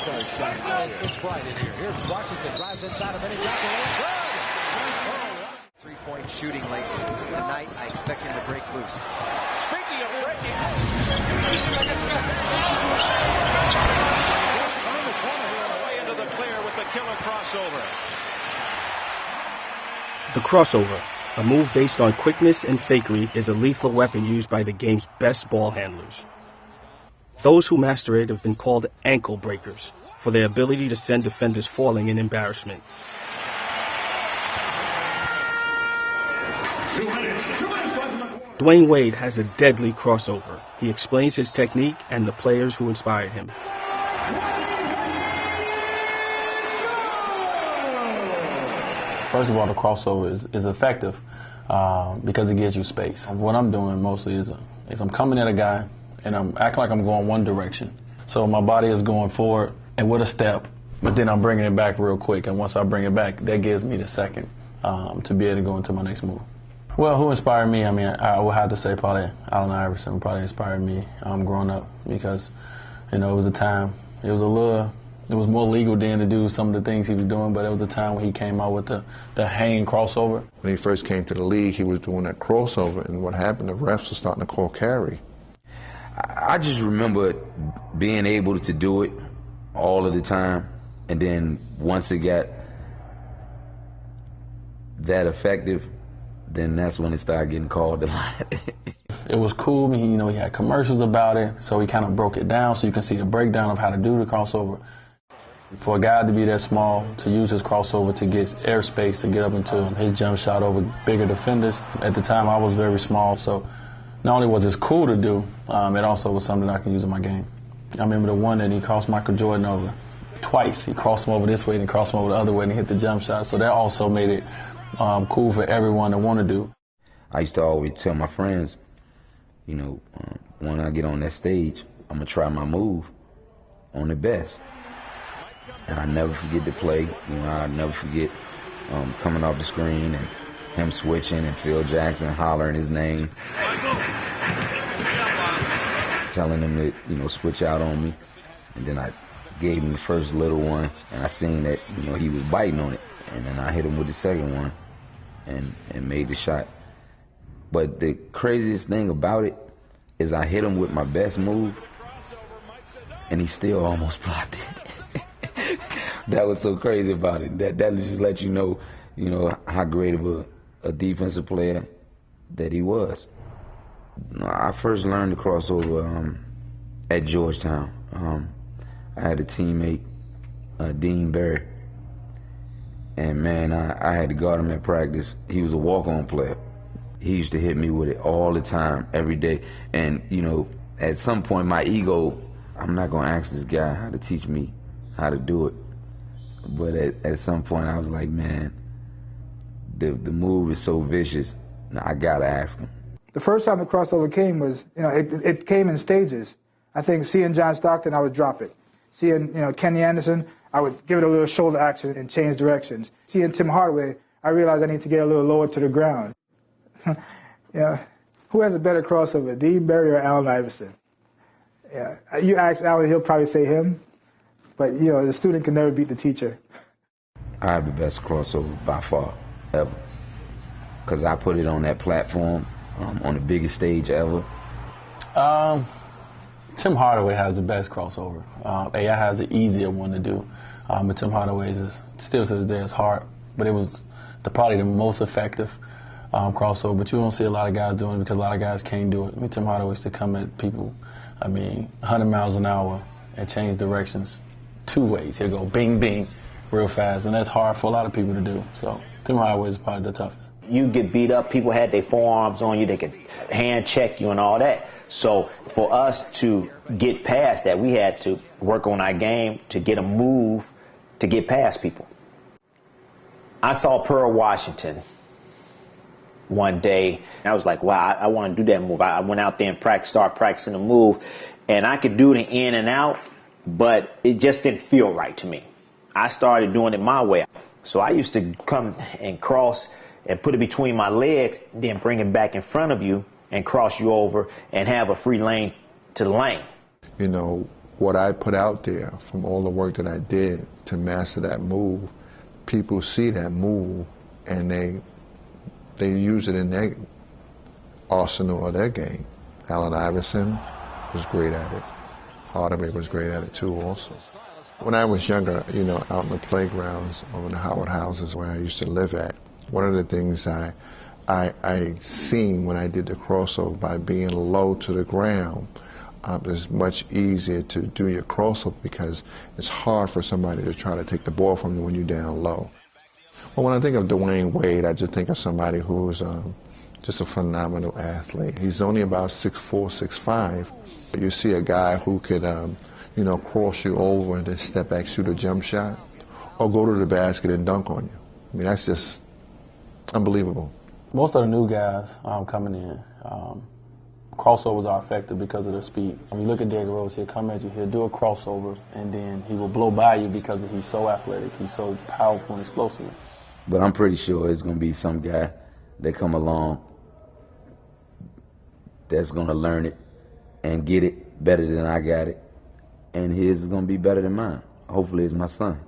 all-star shot. It's bright in here. Here's Washington, drives inside of Vinny Johnson. Good! Three-point shooting lately. Tonight, I expect him to break loose. Speaking of breaking loose, just turn the corner here and away into the clear with the killer crossover. The crossover, a move based on quickness and fakery, is a lethal weapon used by the game's best ball handlers. Those who master it have been called ankle breakers for their ability to send defenders falling in embarrassment. Dwayne Wade has a deadly crossover. He explains his technique and the players who inspired him. First of all, the crossover is effective because it gives you space. What I'm doing mostly is I'm coming at a guy and I'm acting like I'm going one direction. So my body is going forward and with a step, but then I'm bringing it back real quick. And once I bring it back, that gives me the second to be able to go into my next move. Well, who inspired me? I mean, I would have to say probably Allen Iverson probably inspired me growing up because, you know, it was a time, it was more legal then to do some of the things he was doing, but it was a time when he came out with the hang crossover. When he first came to the league, he was doing that crossover, and what happened, the refs were starting to call carry. I just remember being able to do it all of the time, and then once it got that effective, then that's when it started getting called a lot. It was cool. He had commercials about it, so he kind of broke it down so you can see the breakdown of how to do the crossover. For a guy to be that small, to use his crossover to get airspace, to get up into his jump shot over bigger defenders. At the time, I was very small, so not only was it cool to do, it also was something I can use in my game. I remember the one that he crossed Michael Jordan over twice. He crossed him over this way and he crossed him over the other way and he hit the jump shot. So that also made it cool for everyone to want to do. I used to always tell my friends, when I get on that stage, I'm going to try my move on the best. And I never forget the play. I never forget coming off the screen and him switching and Phil Jackson hollering his name, telling him to, switch out on me. And then I gave him the first little one, and I seen that, he was biting on it. And then I hit him with the second one and made the shot. But the craziest thing about it is I hit him with my best move, and he still almost blocked it. That was so crazy about it. That just let you know how great of a defensive player that he was. I first learned the crossover at Georgetown. I had a teammate, Dean Barry, and man, I had to guard him at practice. He was a walk-on player. He used to hit me with it all the time, every day. And, at some point, my ego, I'm not going to ask this guy how to teach me how to do it. But at some point, I was like, man, the move is so vicious. I got to ask him. The first time the crossover came was, it came in stages. I think seeing John Stockton, I would drop it. Seeing, Kenny Anderson, I would give it a little shoulder action and change directions. Seeing Tim Hardaway, I realized I need to get a little lower to the ground. Who has a better crossover, Dean Barry or Allen Iverson? Yeah, you ask Allen, he'll probably say him. But, the student can never beat the teacher. I have the best crossover by far, ever. Because I put it on that platform, on the biggest stage ever. Tim Hardaway has the best crossover. AI has the easier one to do. But Tim Hardaway's still to this day is hard. But it was probably the most effective crossover. But you don't see a lot of guys doing it because a lot of guys can't do it. Tim Hardaway used to come at people, 100 miles an hour and change directions 2 ways. He'll go bing, bing real fast. And that's hard for a lot of people to do. So Tim Hardaway is probably the toughest. You get beat up, people had their forearms on you, they could hand check you and all that. So for us to get past that, we had to work on our game to get a move to get past people. I saw Pearl Washington one day. I was like, wow, I want to do that move. I went out there and started practicing the move, and I could do the in and out, but it just didn't feel right to me. I started doing it my way. So I used to come and cross and put it between my legs, then bring it back in front of you and cross you over and have a free lane to the lane. what I put out there, from all the work that I did to master that move, people see that move and they use it in their arsenal or their game. Allen Iverson was great at it. Hardaway was great at it too also. When I was younger, you know, out in the playgrounds or in the Howard houses where I used to live at, one of the things I seen when I did the crossover, by being low to the ground, it's much easier to do your crossover because it's hard for somebody to try to take the ball from you when you're down low. Well, when I think of Dwayne Wade, I just think of somebody who's just a phenomenal athlete. He's only about 6'4", 6'5". You see a guy who could, you know, cross you over and then step back, shoot a jump shot, or go to the basket and dunk on you. I mean, that's just unbelievable. Most of the new guys coming in, crossovers are effective because of their speed. When you look at Derrick Rose, he'll come at you, he'll do a crossover, and then he will blow by you because he's so athletic, he's so powerful and explosive. But I'm pretty sure it's going to be some guy that come along that's going to learn it and get it better than I got it, and his is going to be better than mine. Hopefully it's my son.